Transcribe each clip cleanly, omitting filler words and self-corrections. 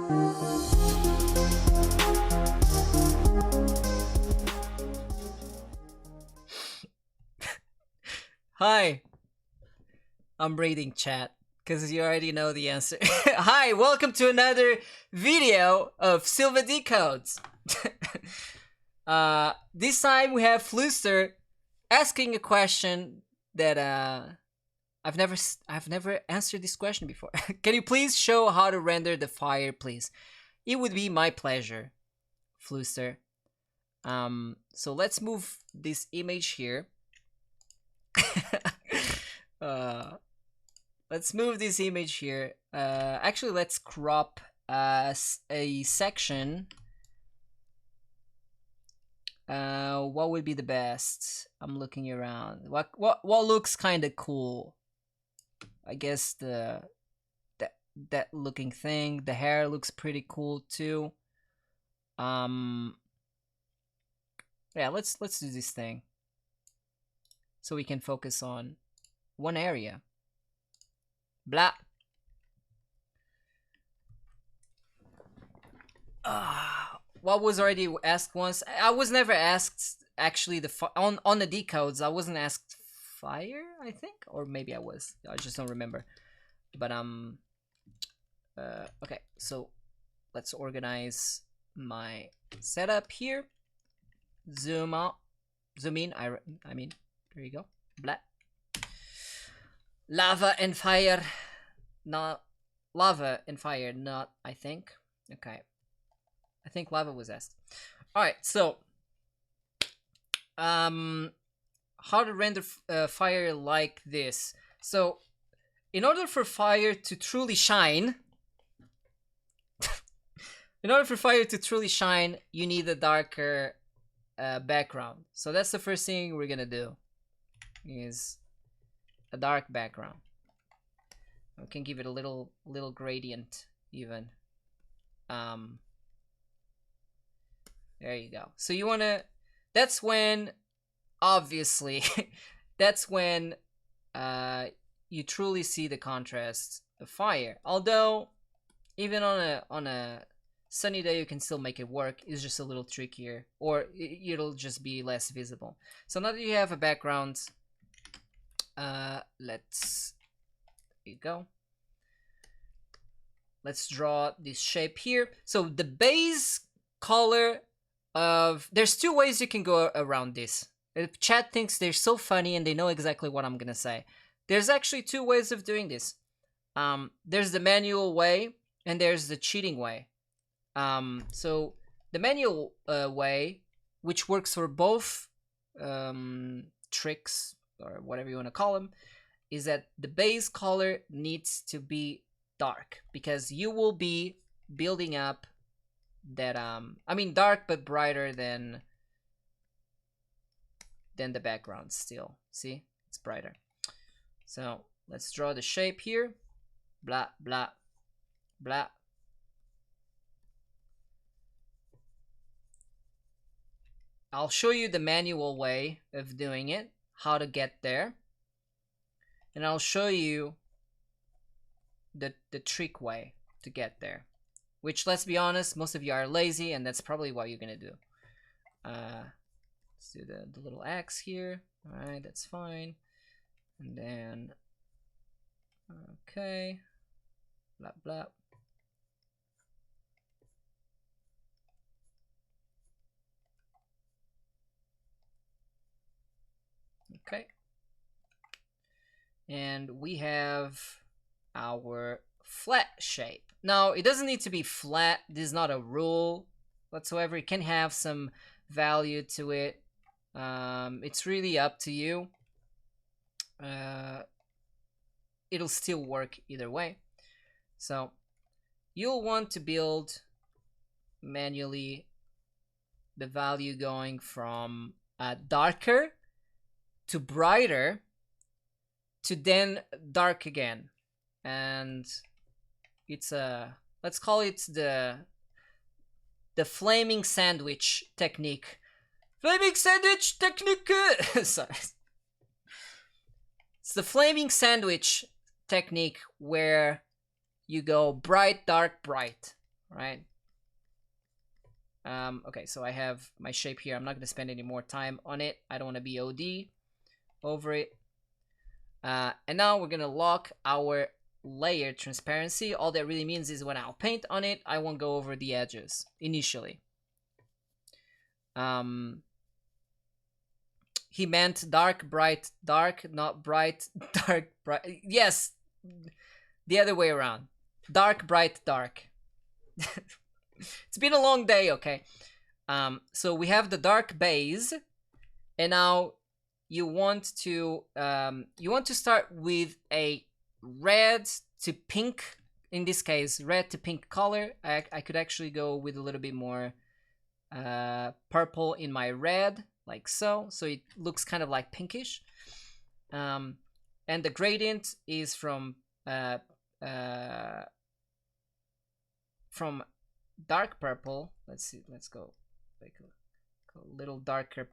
Hi, I'm reading chat because you already know the answer. Hi, welcome to another video of Silva Decodes. This time we have Fluster asking a question that I've never answered this question before. Can you please show how to render the fire, please? It would be my pleasure, Fluster. So let's move this image here. Let's move this image here. Actually, let's crop a section. What would be the best? I'm looking around. What looks kind of cool? I guess that looking thing. The hair looks pretty cool too. Yeah, let's do this thing so we can focus on one area. Blah. What was already asked once? I was never asked actually on the decodes. I wasn't asked fire, I think, or maybe I was. I just don't remember. But okay. So let's organize my setup here. Zoom out, zoom in. I mean, there you go. Blah. Lava and fire, not lava and fire, not I think. Okay, I think lava was asked. All right, so how to render fire like this? So in order for fire to truly shine, you need a darker background. So that's the first thing we're gonna do, is a dark background. We can give it a little gradient even. There you go. So you wanna, that's when, obviously, that's when you truly see the contrast of fire. Although, even on a sunny day, you can still make it work. It's just a little trickier, or it'll just be less visible. So now that you have a background, let's, there you go. Let's draw this shape here. So the base color of, there's two ways you can go around this. If chat thinks they're so funny and they know exactly what I'm gonna say, there's actually two ways of doing this. There's the manual way and there's the cheating way. So the manual way, which works for both tricks, or whatever you want to call them, is that the base color needs to be dark, because you will be building up that I mean dark but brighter than the background still. See, it's brighter. So let's draw the shape here. Blah blah blah. I'll show you the manual way of doing it, how to get there, and I'll show you the trick way to get there, which, let's be honest, most of you are lazy, and that's probably what you're gonna do. Let's do the little X here. All right, that's fine. And then, okay, blah blah. Okay, and we have our flat shape. Now, it doesn't need to be flat. This is not a rule whatsoever. It can have some value to it. It's really up to you. It'll still work either way. So you'll want to build manually the value going from darker to brighter to then dark again. And it's a, let's call it the flaming sandwich technique. Flaming sandwich technique. Sorry. It's the flaming sandwich technique, where you go bright, dark, bright. right? Okay, so I have my shape here. I'm not going to spend any more time on it. I don't want to be OD over it. And now we're going to lock our layer transparency. All that really means is when I'll paint on it, I won't go over the edges initially. He meant dark, bright, dark, not bright, dark, bright. Yes, the other way around. Dark, bright, dark. It's been a long day, okay? So we have the dark base, and now you want to start with a red to pink. In this case, red to pink color. I could actually go with a little bit more purple in my red, like so. So it looks kind of like pinkish. And the gradient is from dark purple. Let's see. Let's go like a little darker,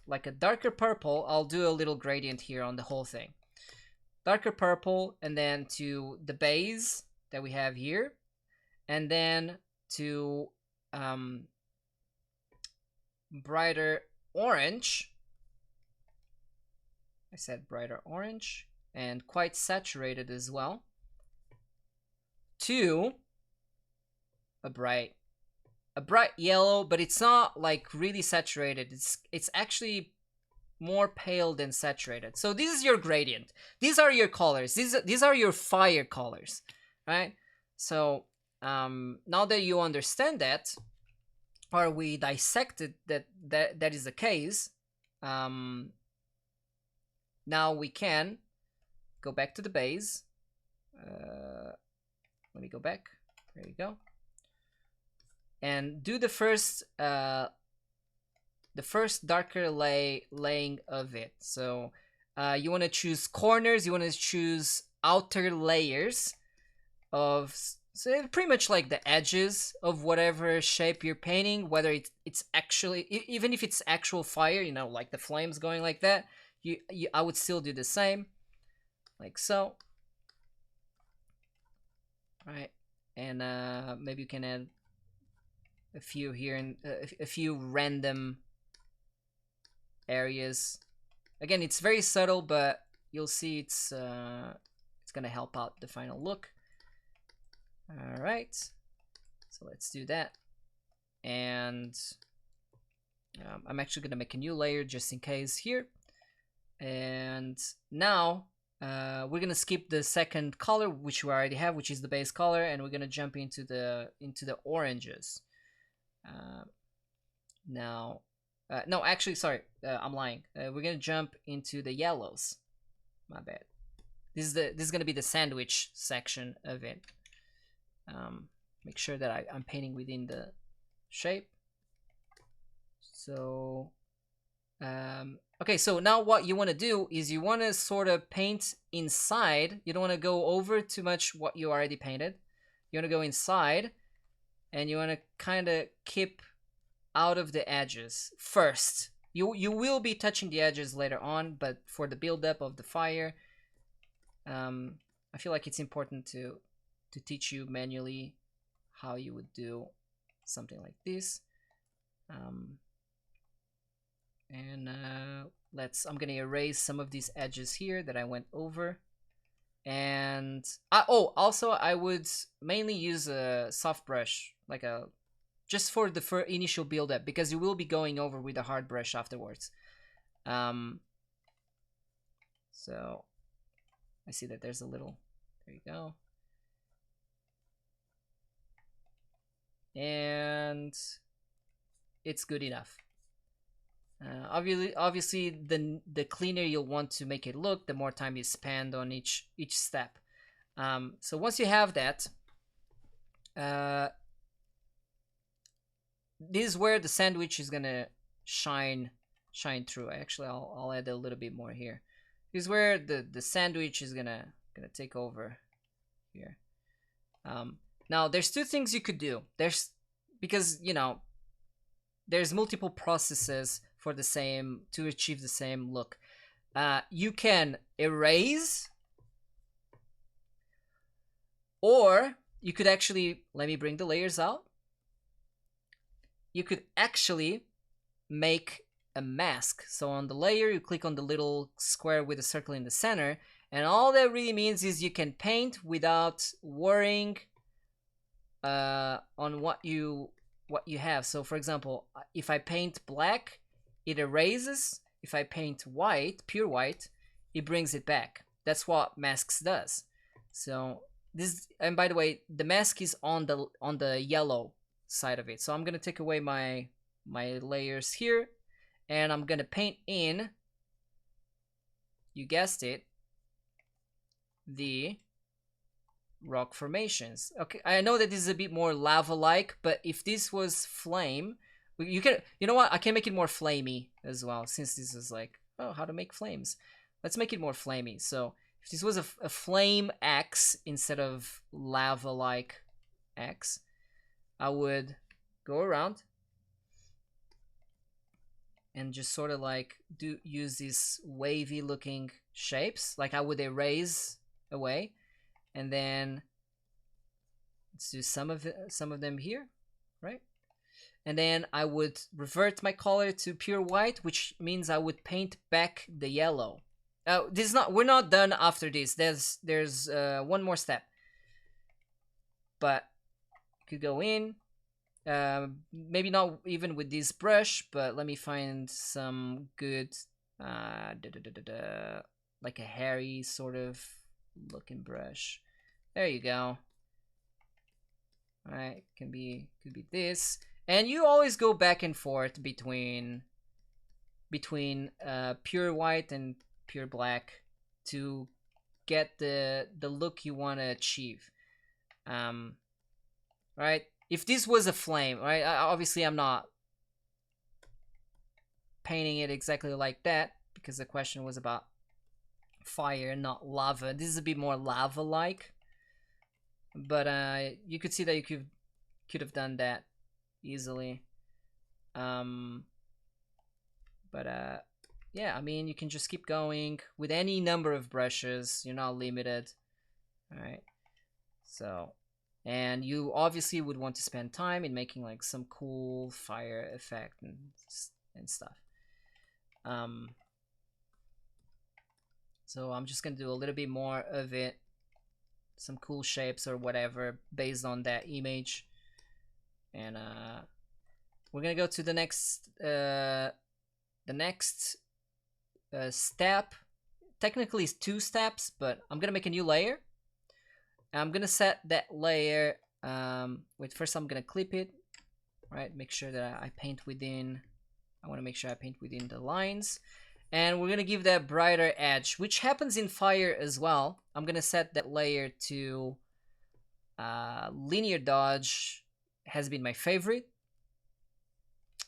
like a darker purple. I'll do a little gradient here on the whole thing. Darker purple, and then to the base that we have here, and then to brighter orange. I said brighter orange, and quite saturated as well, to a bright yellow, but it's not like really saturated. It's actually more pale than saturated. So this is your gradient. These are your colors. These are your fire colors, right? So now that you understand that, or we dissected that is the case, now we can go back to the base. Let me go back. There you go. And do the first darker laying of it. So you want to choose corners. You want to choose outer layers of, so pretty much like the edges of whatever shape you're painting. Whether it's actually, even if it's actual fire, you know, like the flames going like that, I would still do the same, like so. All right, and maybe you can add a few here and a few random areas. Again, it's very subtle, but you'll see it's gonna help out the final look. All right, so let's do that. And I'm actually gonna make a new layer just in case here. And now we're gonna skip the second color, which we already have, which is the base color, and we're gonna jump into the oranges. Now, no, actually, sorry, I'm lying. We're gonna jump into the yellows. My bad. This is gonna be the sandwich section of it. Make sure that I'm painting within the shape. So, okay, so now what you want to do is you want to sort of paint inside. You don't want to go over too much what you already painted. You want to go inside, and you want to kind of keep out of the edges first. You will be touching the edges later on, but for the build-up of the fire, I feel like it's important to teach you manually how you would do something like this. I'm gonna erase some of these edges here that I went over. And also I would mainly use a soft brush, like just for the initial build-up, because you will be going over with a hard brush afterwards. So I see that there's a little, there you go. And it's good enough. Obviously, the cleaner you'll want to make it look, the more time you spend on each step. So once you have that, this is where the sandwich is gonna shine through. Actually, I'll add a little bit more here. This is where the sandwich is gonna take over here. Now there's two things you could do. Because you know, there's multiple processes for to achieve the same look. You can erase, or you could actually, let me bring the layers out. you could actually make a mask. So on the layer, you click on the little square with a circle in the center, and all that really means is you can paint without worrying on what you have. So for example, if I paint black, it erases. If I paint white, pure white, it brings it back. That's what masks does. So this, and by the way, the mask is on the yellow side of it. So I'm gonna take away my layers here, and I'm gonna paint in, you guessed it, the rock formations. Okay, I know that this is a bit more lava-like, but if this was flame, you can, you know what? I can make it more flamey as well, since this is like, oh, how to make flames. Let's make it more flamey. So if this was a flame axe instead of lava-like axe, I would go around and just sort of like use these wavy looking shapes. Like I would erase away, and then let's do some of them here, right? And then I would revert my color to pure white, which means I would paint back the yellow. This is not, we're not done after this. There's one more step, but you could go in, maybe not even with this brush, but let me find some good like a hairy sort of looking brush. There you go. All right, could be this, and you always go back and forth between pure white and pure black to get the look you want to achieve. Right, if this was a flame, right, obviously I'm not painting it exactly like that because the question was about fire, not lava. This is a bit more lava-like, but you could see that you could have done that easily. But yeah, I mean, you can just keep going with any number of brushes. You're not limited. All right. So, and you obviously would want to spend time in making like some cool fire effect and stuff. So I'm just gonna do a little bit more of it, some cool shapes or whatever based on that image, and we're gonna go to the next step. Technically it's 2 steps, but I'm gonna make a new layer. I'm gonna set that layer. Wait, first I'm gonna clip it. Right, make sure that I paint within. I want to make sure I paint within the lines. And we're gonna give that brighter edge, which happens in fire as well. I'm gonna set that layer to linear dodge. Has been my favorite.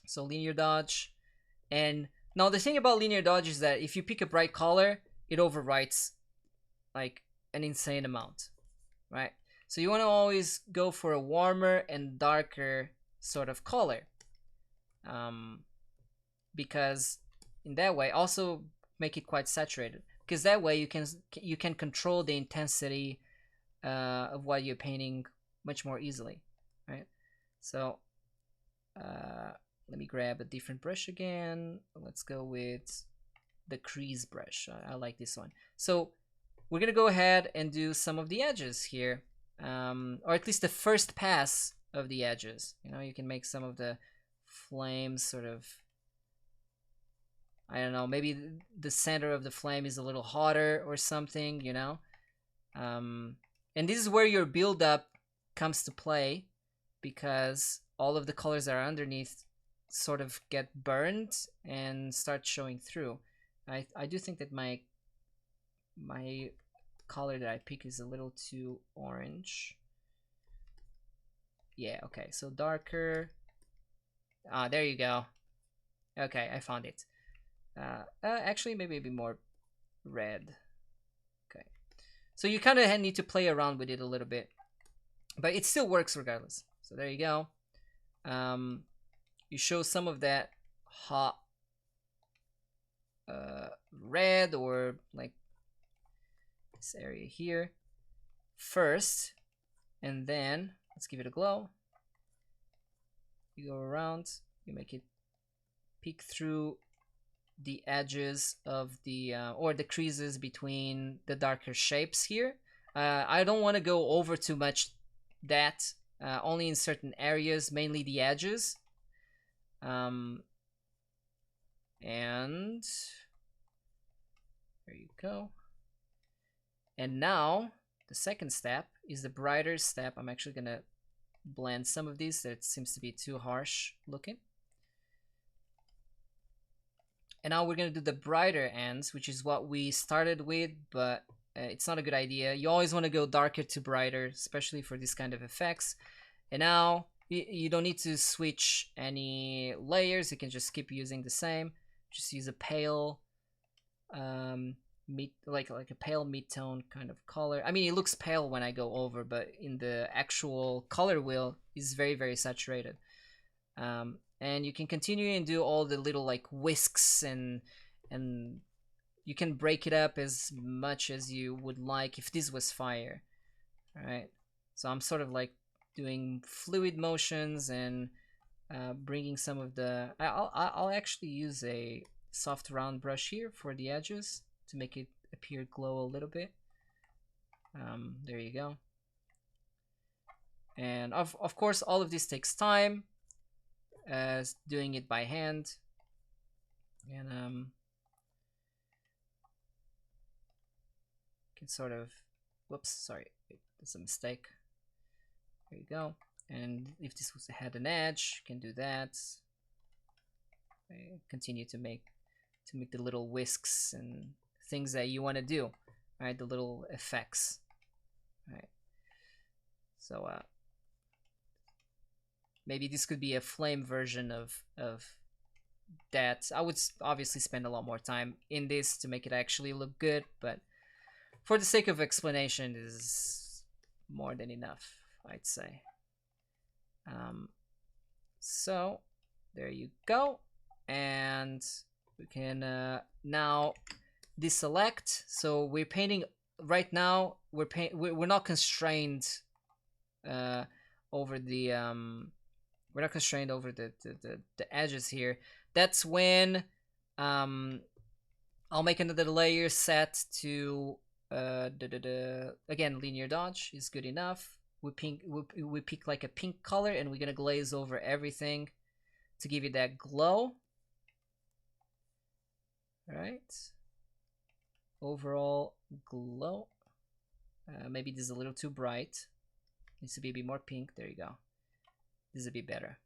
So linear dodge. And now the thing about linear dodge is that if you pick a bright color, it overwrites like an insane amount, right? So you want to always go for a warmer and darker sort of color, because in that way, also make it quite saturated, because that way you can control the intensity of what you're painting much more easily, right? So let me grab a different brush again. Let's go with the crease brush. I like this one. So we're gonna go ahead and do some of the edges here, or at least the first pass of the edges. You know, you can make some of the flames sort of, I don't know, maybe the center of the flame is a little hotter or something, you know. And this is where your build-up comes to play, because all of the colors that are underneath sort of get burned and start showing through. I do think that my color that I pick is a little too orange. Yeah, okay, so darker. Ah, there you go. Okay, I found it. Actually, maybe a bit more red. Okay, so you kind of need to play around with it a little bit, but it still works regardless. So there you go. You show some of that hot red, or like this area here first, and then let's give it a glow. You go around, you make it peek through the edges of the or the creases between the darker shapes here. I don't want to go over too much that, only in certain areas, mainly the edges. And there you go. And now the second step is the brighter step. I'm actually gonna blend some of these that seems to be too harsh looking. And now we're gonna do the brighter ends, which is what we started with, but it's not a good idea. You always want to go darker to brighter, especially for this kind of effects. And now you don't need to switch any layers. You can just keep using the same. Just use a pale like a pale mid-tone kind of color. I mean, it looks pale when I go over, but in the actual color wheel is very, very saturated. And you can continue and do all the little like whisks, and you can break it up as much as you would like if this was fire. All right, so I'm sort of like doing fluid motions and bringing some of the I'll actually use a soft round brush here for the edges to make it appear glow a little bit. There you go. And of course all of this takes time, as doing it by hand. And can sort of, whoops, sorry, that's a mistake. There you go. And if this was had an edge, you can do that. Continue to make the little whisks and things that you want to do. All right, the little effects. All right. So maybe this could be a flame version of that. I would obviously spend a lot more time in this to make it actually look good, but for the sake of explanation, this is more than enough, I'd say. So there you go, and we can now deselect. So we're painting right now. We're not constrained over the we're not constrained over the edges here. That's when I'll make another layer set to again, linear dodge is good enough. We pick like a pink color, and we're gonna glaze over everything to give it that glow. All right, overall glow. Maybe this is a little too bright. Needs to be a bit more pink. There you go. This is a bit better.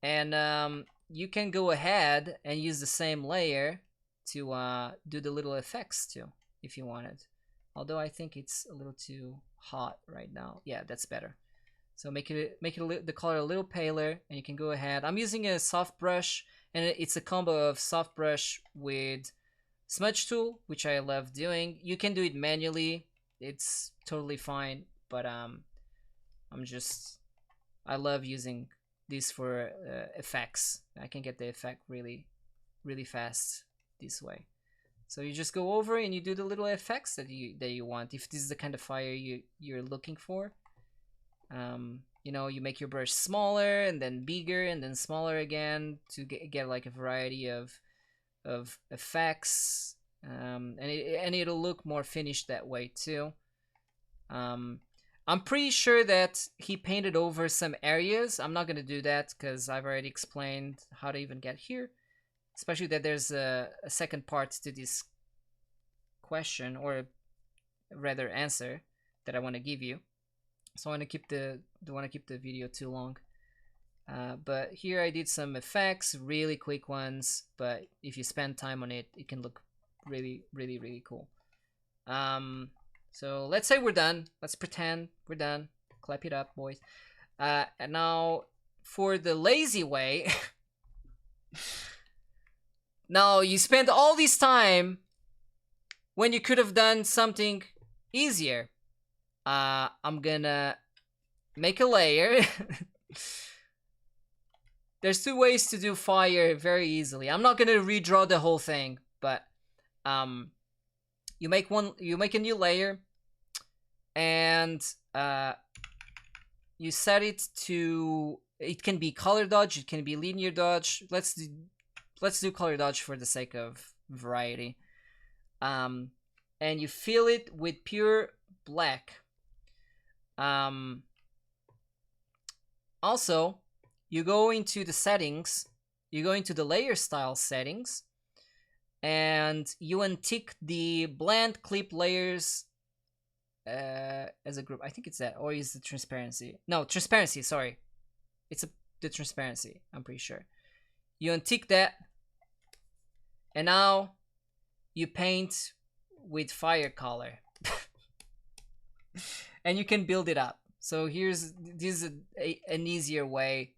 And you can go ahead and use the same layer to do the little effects too, if you wanted. Although I think it's a little too hot right now. Yeah, that's better. So make it the color a little paler, and you can go ahead. I'm using a soft brush, and it's a combo of soft brush with smudge tool, which I love doing. You can do it manually. It's totally fine, but I love using this for effects. I can get the effect really, really fast this way. So you just go over and you do the little effects that you want. If this is the kind of fire you're looking for, you know, you make your brush smaller and then bigger and then smaller again to get like a variety of effects, and it'll look more finished that way too. I'm pretty sure that he painted over some areas. I'm not gonna do that because I've already explained how to even get here. Especially that there's a second part to this question, or rather answer, that I want to give you. So I want to keep the video too long. But here I did some effects, really quick ones. But if you spend time on it, it can look really, really, really cool. So let's say we're done. Let's pretend we're done. Clap it up, boys. And now for the lazy way. Now you spend all this time when you could have done something easier. I'm gonna make a layer. There's two ways to do fire very easily. I'm not gonna redraw the whole thing, but you make a new layer, and you set it to It can be color dodge, it can be linear dodge. Let's do color dodge for the sake of variety. And you fill it with pure black. Also, you go into the settings, you go into the layer style settings, and you untick the blend clip layers as a group. I think it's that, or is the transparency? No, transparency, sorry. It's the transparency, I'm pretty sure. You untick that, and now you paint with fire color. And you can build it up. So this is an easier way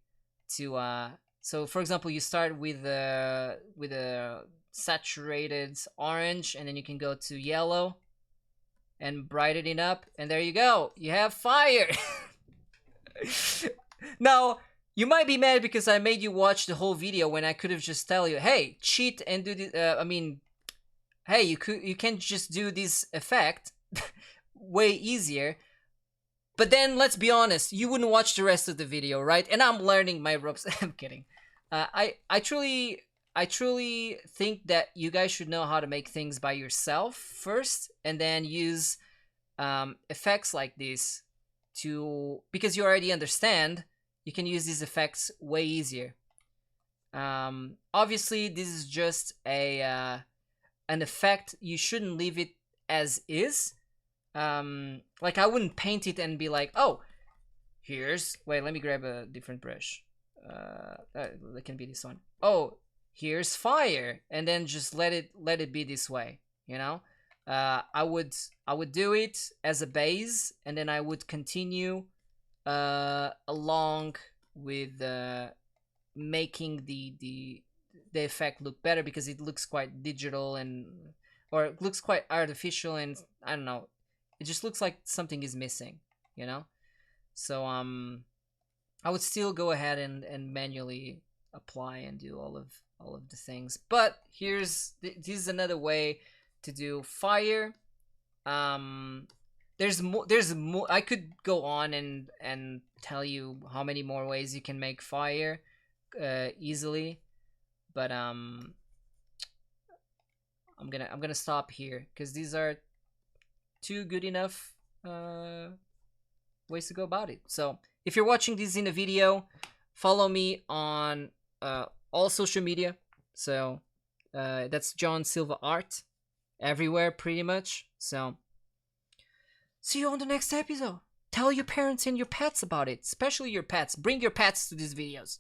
to so for example, you start with a saturated orange, and then you can go to yellow and brighten it up, and there you go, you have fire. Now you might be mad because I made you watch the whole video when I could have just tell you, hey, cheat and do this. I mean, hey, you can just do this effect way easier. But then, let's be honest, you wouldn't watch the rest of the video, right? And I'm learning my ropes. I'm kidding. I truly think that you guys should know how to make things by yourself first, and then use effects like this because you already understand. You can use these effects way easier. Obviously, this is just an effect. You shouldn't leave it as is. Like, I wouldn't paint it and be like, oh, wait, let me grab a different brush. That can be this one. Oh, here's fire, and then just let it be this way, you know? I would do it as a base, and then I would continue along with making the effect look better, because it looks quite digital, or it looks quite artificial, and I don't know, it just looks like something is missing, you know? So I would still go ahead and manually apply and do all of the things. But this is another way to do fire. There's more. I could go on and tell you how many more ways you can make fire easily, but I'm gonna stop here, because these are two good enough ways to go about it. So if you're watching this in a video, follow me on all social media. So that's John Silva Art everywhere, pretty much. So see you on the next episode. Tell your parents and your pets about it, especially your pets. Bring your pets to these videos.